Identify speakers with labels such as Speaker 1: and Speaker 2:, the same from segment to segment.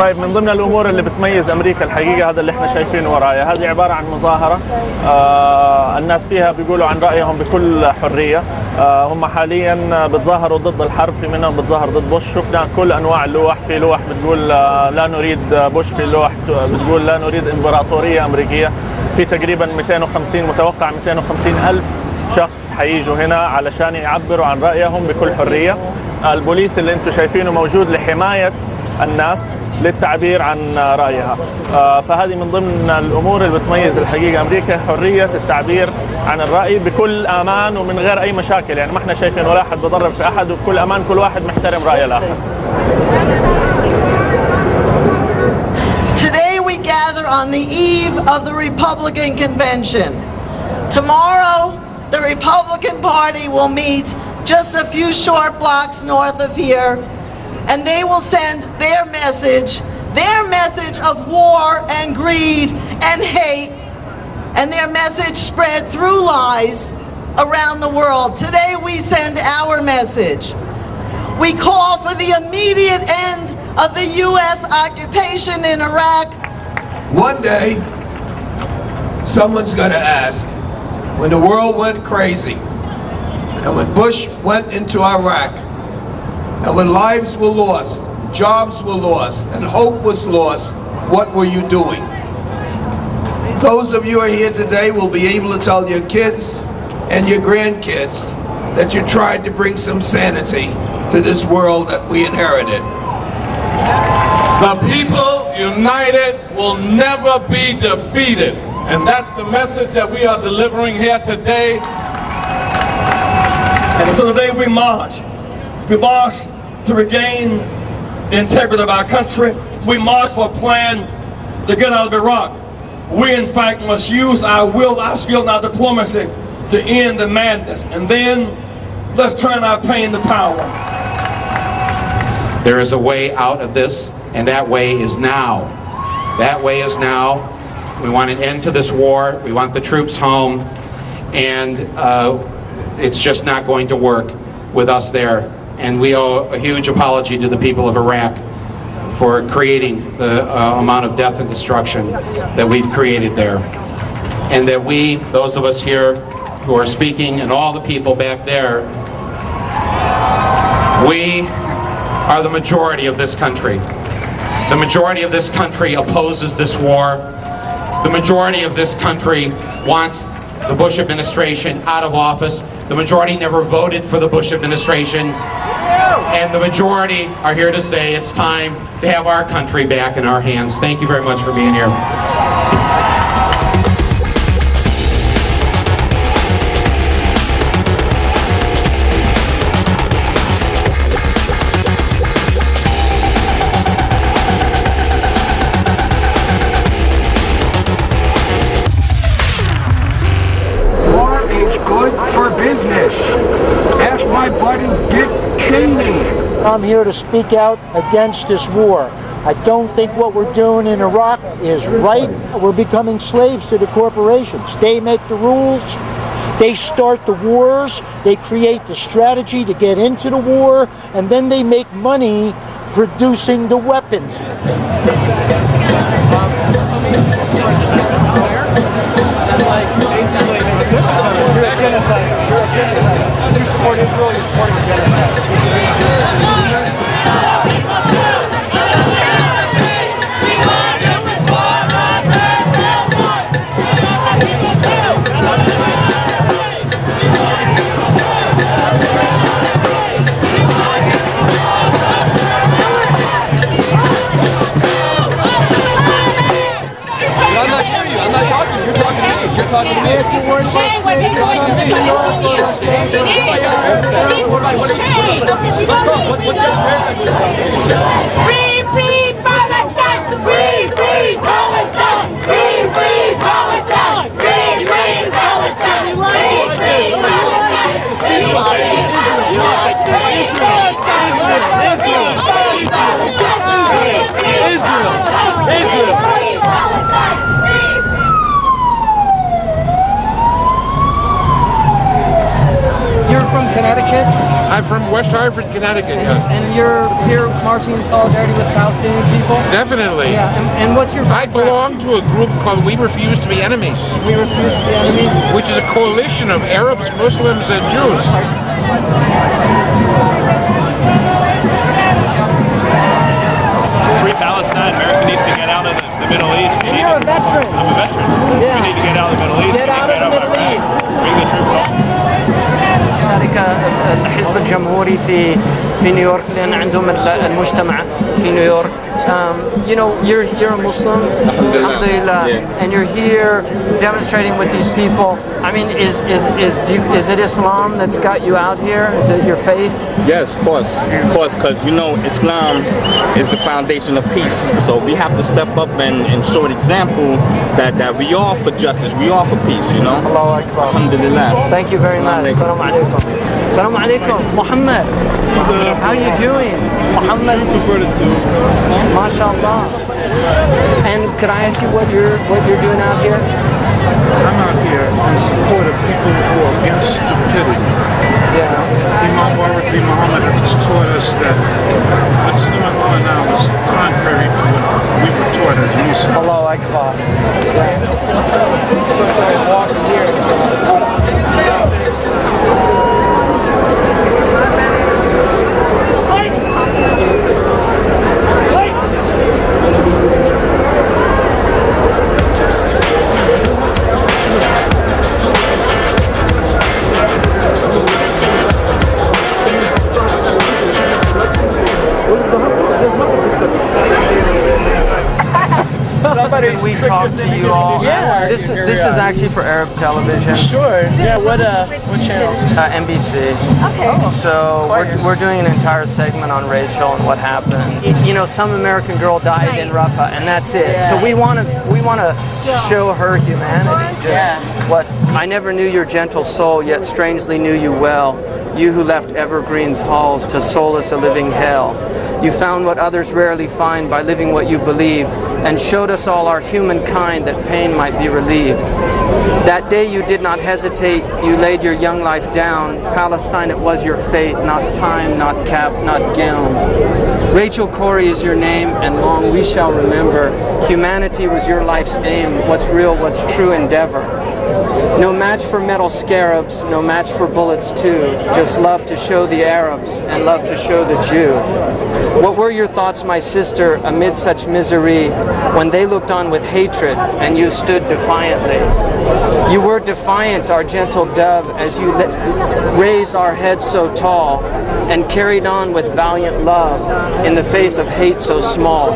Speaker 1: طيب، من ضمن الأمور اللي بتميز أمريكا الحقيقة هذا اللي احنا شايفينه ورايا. هذه عبارة عن مظاهرة الناس فيها بيقولوا عن رأيهم بكل حرية. هم حاليا بتظاهروا ضد الحرب، في منهم بتظاهر ضد بوش. شفنا كل أنواع اللوح، في لوح بتقول لا نريد بوش، في لوح بتقول لا نريد إمبراطورية أمريكية. في تقريبا 250 متوقع 250 ألف شخص حييجوا هنا علشان يعبروا عن رأيهم بكل حرية. البوليس اللي انتم شايفينه موجود لحماية الناس للتعبير عن رأيها. فهذه من ضمن الأمور اللي بتميز الحقيقة أمريكا، حرية التعبير عن الرأي بكل أمان ومن غير أي مشاكل. يعني ما احنا شايفين ولا أحد بضرب في أحد، وبكل أمان كل واحد محترم رأي الآخر.
Speaker 2: Today we gather on the eve of the Republican convention. Tomorrow the Republican Party will meet just a few short blocks north of here, and they will send their message of war and greed and hate, and their message spread through lies around the world. Today we send our message. We call for the immediate end of the U.S. occupation in Iraq.
Speaker 3: One day, someone's going to ask, when the world went crazy, and when Bush went into Iraq, and when lives were lost, jobs were lost, and hope was lost, what were you doing? Those of you who are here today will be able to tell your kids and your grandkids that you tried to bring some sanity to this world that we inherited.
Speaker 4: The people united will never be defeated. And that's the message that we are delivering here today.
Speaker 5: And so today we march. We march to regain the integrity of our country. We march for a plan to get out of Iraq. We in fact must use our will, our skill, and our diplomacy to end the madness. And then let's turn our pain to power.
Speaker 6: There is a way out of this, and that way is now. That way is now. We want an end to this war. We want the troops home, and it's just not going to work with us there. And we owe a huge apology to the people of Iraq for creating the amount of death and destruction that we've created there. And that we, those of us here who are speaking, and all the people back there, we are the majority of this country. The majority of this country opposes this war. The majority of this country wants the Bush administration out of office. The majority never voted for the Bush administration. And the majority are here to say it's time to have our country back in our hands. Thank you very much for being here.
Speaker 7: Ask my buddy Dick Cheney. I'm here to speak out against this war. I don't think what we're doing in Iraq is right. We're becoming slaves to the corporations. They make the rules. They start the wars. They create the strategy to get into the war, and then they make money producing the weapons. You're a genocide. You're a genocide. You support Israel, you're supporting a genocide. I'm not talking to you. You're talking to me. You're talking to me.
Speaker 8: Shay, what they're doing to the Free, free Palestine! Free, free Palestine! Free, free Palestine! Free, free Palestine! Free, free Palestine! Free, free Israel! Israel!
Speaker 9: You're from Connecticut?
Speaker 10: I'm from
Speaker 9: from West Hartford, Connecticut.
Speaker 10: And you're here marching in solidarity with Palestinian people?
Speaker 9: Definitely.
Speaker 10: Yeah. And what's your background?
Speaker 9: I belong to a group called We Refuse to Be Enemies.
Speaker 10: We Refuse to Be Enemies?
Speaker 9: Which is a coalition of Arabs, Muslims, and Jews.
Speaker 11: Free Palestine. America needs to get out of the Middle East.
Speaker 10: And you're a veteran.
Speaker 11: I'm a veteran.
Speaker 10: Yeah.
Speaker 11: We need to get out of the Middle East.
Speaker 10: Get out of the Middle East.
Speaker 11: Bring the troops home.
Speaker 10: ذلك الحزب الجمهوري في نيويورك لأن عندهم المجتمع في نيويورك. You know, you're a Muslim, alhamdulillah, and you're here demonstrating with these people. I mean, is it Islam that's got you out here? Is it your faith?
Speaker 12: Yes, of course, because you know Islam is the foundation of peace. So we have to step up and show an example that we are for justice, we are for peace. You know.
Speaker 10: Allahu Akbar.
Speaker 12: Alhamdulillah.
Speaker 10: Thank you very much. Assalamu alaikum. Assalamu alaikum. Muhammad. How are you doing? Muhammad converted to Islam. MashaAllah. And could I ask you what you're doing out here?
Speaker 13: I'm out here in support of people who are against stupidity.
Speaker 10: Yeah.
Speaker 13: Imam Muhammad has taught us that what's going on now is contrary to what we were taught as Muslims.
Speaker 10: Allahu Akbar. Can we talk to you all?
Speaker 14: Yeah.
Speaker 10: This is actually for Arab television.
Speaker 14: Sure. Yeah. What channel?
Speaker 10: NBC.
Speaker 14: Okay.
Speaker 10: So we're doing an entire segment on Rachel and what happened. You know, some American girl died in Rafah, and that's it.
Speaker 14: Yeah.
Speaker 10: So we want to show her humanity. Just what I never knew your gentle soul, yet strangely knew you well. You who left evergreens halls to solace a living hell. You found what others rarely find by living what you believe, and showed us all our humankind that pain might be relieved. That day you did not hesitate, you laid your young life down. Palestine, it was your fate, not time, not cap, not gown. Rachel Corey is your name, and long we shall remember. Humanity was your life's aim, what's real, what's true endeavor. No match for metal scarabs, no match for bullets too. Just love to show the Arabs and love to show the Jew. What were your thoughts, my sister, amid such misery, when they looked on with hatred and you stood defiantly? You were defiant, our gentle dove, as you raised our heads so tall and carried on with valiant love in the face of hate so small.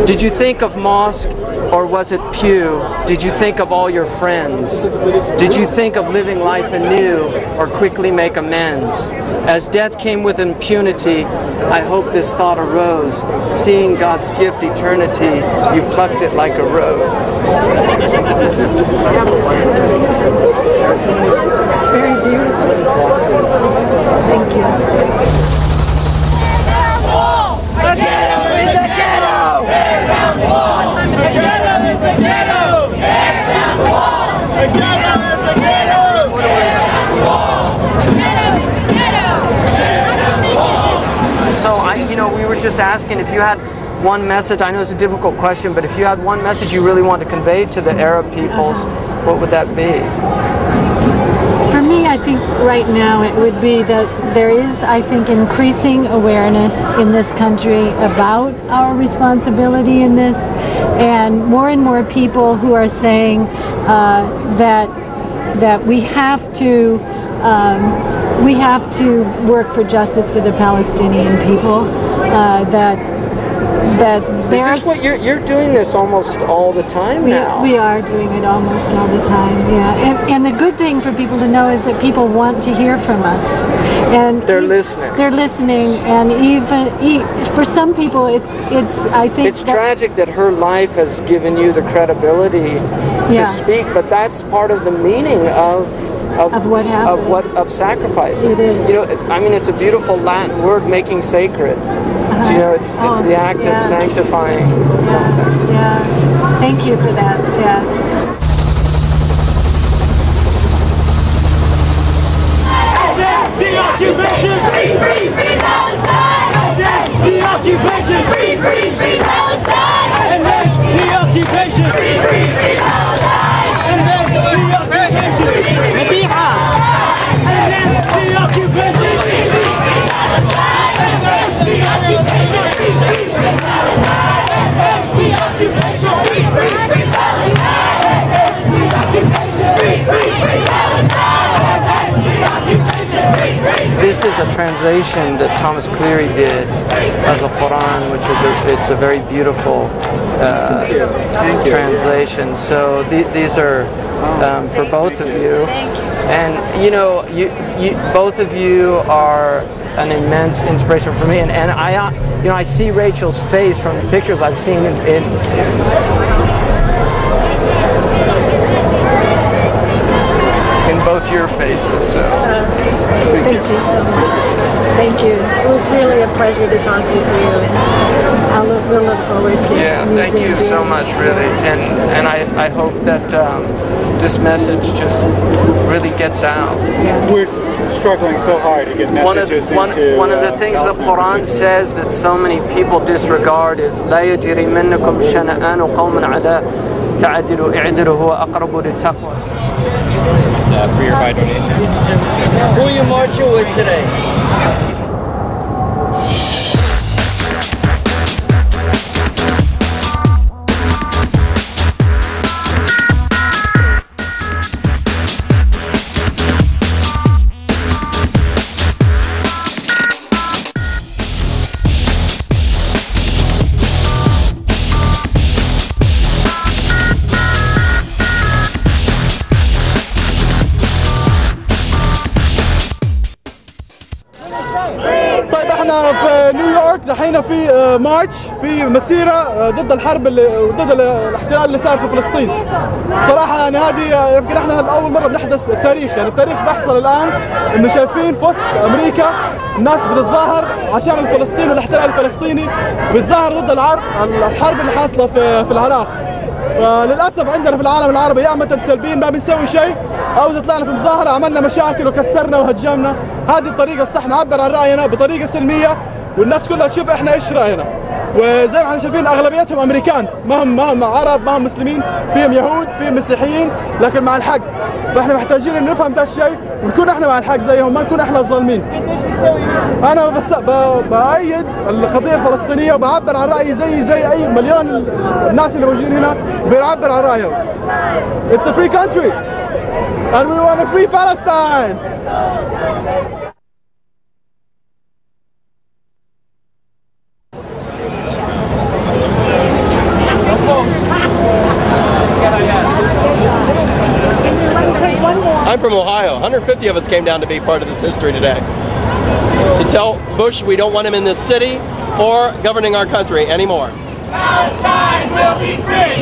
Speaker 10: Did you think of mosque or was it pew? Did you think of all your friends? Did you think of living life anew or quickly make amends? As death came with impunity, I hope this thought arose. Seeing God's gift eternity, you plucked it like a rose. It's very beautiful. Thank you.
Speaker 8: The ghetto is a ghetto! Tear down the wall! The ghetto is a ghetto! Tear down the wall! The ghetto is a ghetto! Tear down the wall! The ghetto is a ghetto! Tear down the wall!
Speaker 10: So, we were just asking if you had one message. I know it's a difficult question, but if you had one message you really want to convey to the Arab peoples, what would that be?
Speaker 15: For me, I think right now it would be that there is, I think, increasing awareness in this country about our responsibility in this, and more people who are saying that we have to work for justice for the Palestinian people.
Speaker 10: Is this what you're doing this almost all the time now?
Speaker 15: We are doing it almost all the time, yeah. And the good thing for people to know is that people want to hear from us, and
Speaker 10: they're listening.
Speaker 15: They're listening, and even for some people, it's I think
Speaker 10: it's tragic that her life has given you the credibility to speak, but that's part of the meaning of
Speaker 15: what happened,
Speaker 10: of sacrifice.
Speaker 15: It is.
Speaker 10: It's a beautiful Latin word, making sacred. It's the act of sanctifying something.
Speaker 15: Yeah. Thank you for that. Yeah.
Speaker 8: SFDR! occupation! Free, free, free Palestine! And then the occupation! Free, free, free Palestine! And then the occupation! Free, free, free Palestine! And then the occupation! Free, free, free Palestine! And then the occupation! Free, free, free Palestine! And then the occupation! Free, free, free Palestine! And then the occupation! Free, free, free Palestine! And then the occupation! Free, free, free Palestine! And then the occupation! Free, free, free.
Speaker 10: This is a translation that Thomas Cleary did of the Quran, which is it's a very beautiful translation. So these are for both of you, and you know, both of you are an immense inspiration for me. And I, you know, I see Rachel's face from the pictures I've seen in both your faces. So
Speaker 15: thank you so much. Thank you. It was really a pleasure to talk with you. We'll look forward to it.
Speaker 10: Yeah, thank you so much, really. And I hope that this message just really gets out.
Speaker 15: Yeah.
Speaker 16: We're struggling so hard to get messages
Speaker 10: one of the things the Quran says that so many people disregard is لا يجرمنكم شنآن قوم على تعدلوا اعدلوا هو أقرب للتقوى.
Speaker 11: For your buy donation.
Speaker 10: Who are you marching with today?
Speaker 16: في نيويورك دحين في مارش في مسيرة ضد الحرب ضد الاحتلال اللي صار في فلسطين. صراحة يعني هذه يمكن احنا لأول مرة بنحدث التاريخ، يعني التاريخ بيحصل الآن إنه شايفين في وسط أمريكا الناس بتتظاهر عشان الفلسطيني والاحتلال الفلسطيني، بتظاهر ضد الحرب اللي حاصلة في العراق. للأسف عندنا في العالم العربي يا أما سلبيين ما بنسوي شيء، أو إذا طلعنا في مظاهرة عملنا مشاكل وكسرنا وهجمنا. هذه الطريقة الصح، نعبر عن رأينا بطريقة سلمية والناس كلها تشوف إحنا إيش رأينا. وزي ما احنا شايفين أغلبيتهم أمريكان، ما هم عرب، ما هم مسلمين، فيهم يهود، فيهم مسيحيين، لكن مع الحق. فإحنا محتاجين إن نفهم ده الشيء ونكون إحنا مع الحق زيهم، ما نكون إحنا الظالمين. أنا بس بأيد القضية الفلسطينية وبعبر عن رأيي زي أي مليون الناس اللي موجودين هنا بيعبر عن رأيهم. It's a free country and we want a free Palestine.
Speaker 17: I'm from Ohio. 150 of us came down to be part of this history today. To tell Bush we don't want him in this city or governing our country anymore.
Speaker 8: Palestine will be free!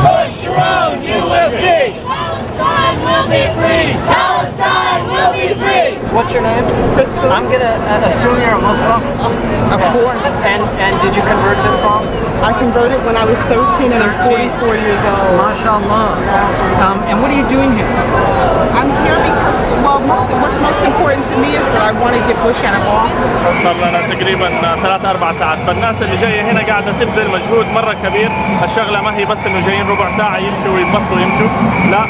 Speaker 8: Bush your own USA! Palestine will be free! Palestine will be free!
Speaker 10: What's your name? Crystal. I'm gonna assume you're a Muslim.
Speaker 18: Of course.
Speaker 10: And did you convert to Islam?
Speaker 18: I converted when I was 13 and I'm 44 years old.
Speaker 10: MashaAllah. And what are you doing here?
Speaker 18: I'm here because, well, what's most important to me is that I want to get Bush out of office.
Speaker 1: صار لنا تقريبا 3-4 ساعات، فالناس اللي جايه هنا قاعده تبذل مجهود مره كبير. الشغله ما هي بس انه جايين ربع ساعه يمشوا ويتبصوا ويمشوا، لا،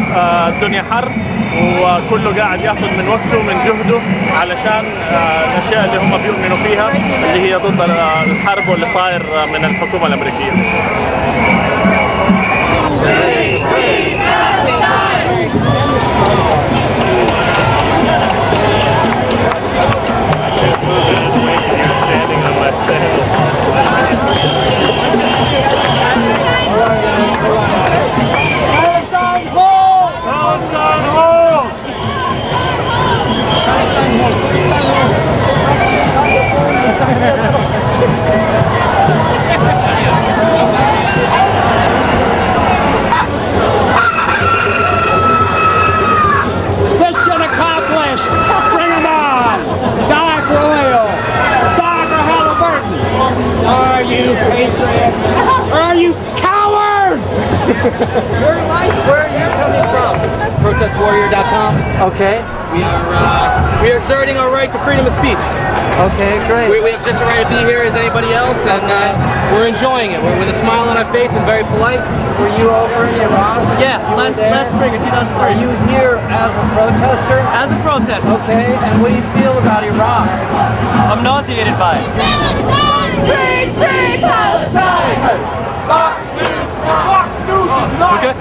Speaker 1: الدنيا حر وكله قاعد ياخذ من وقته ومن جهده علشان الاشياء اللي هم بيؤمنوا فيها، اللي هي ضد الحرب واللي صاير من الحكومه الامريكيه.
Speaker 8: Mission accomplished! Bring them on! Die for oil! Die for Halliburton! Are you patriots? Or are you cowards?
Speaker 19: Where are you coming from? ProtestWarrior.com.
Speaker 14: Okay.
Speaker 19: We are exerting our right to freedom of speech.
Speaker 14: Okay, great.
Speaker 19: We have just a right to be here as anybody else, and we're enjoying it. We're with a smile on our face and very polite.
Speaker 14: Were you over in Iran?
Speaker 19: Yeah, last spring in 2003.
Speaker 14: Are you here as a protester?
Speaker 19: As a protester.
Speaker 14: Okay, and what do you feel about Iran?
Speaker 19: I'm nauseated by it.
Speaker 8: Free, free Palestine!
Speaker 16: اوكي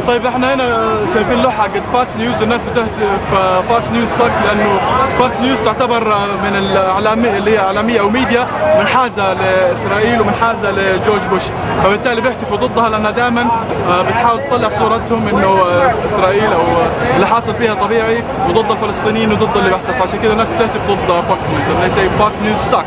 Speaker 16: طيب احنا هنا شايفين لوحه حق فاكس نيوز، الناس بتهتف فاكس نيوز سك لانه فاكس نيوز تعتبر من الاعلاميه اللي هي اعلاميه او ميديا منحازه لاسرائيل ومنحازه لجورج بوش، فبالتالي بيهتفوا ضدها لانها دائما بتحاول تطلع صورتهم انه اسرائيل او اللي حاصل فيها طبيعي وضد الفلسطينيين وضد اللي بيحصل، فعشان كده الناس بتهتف ضد فاكس نيوز. They say Fox News suck.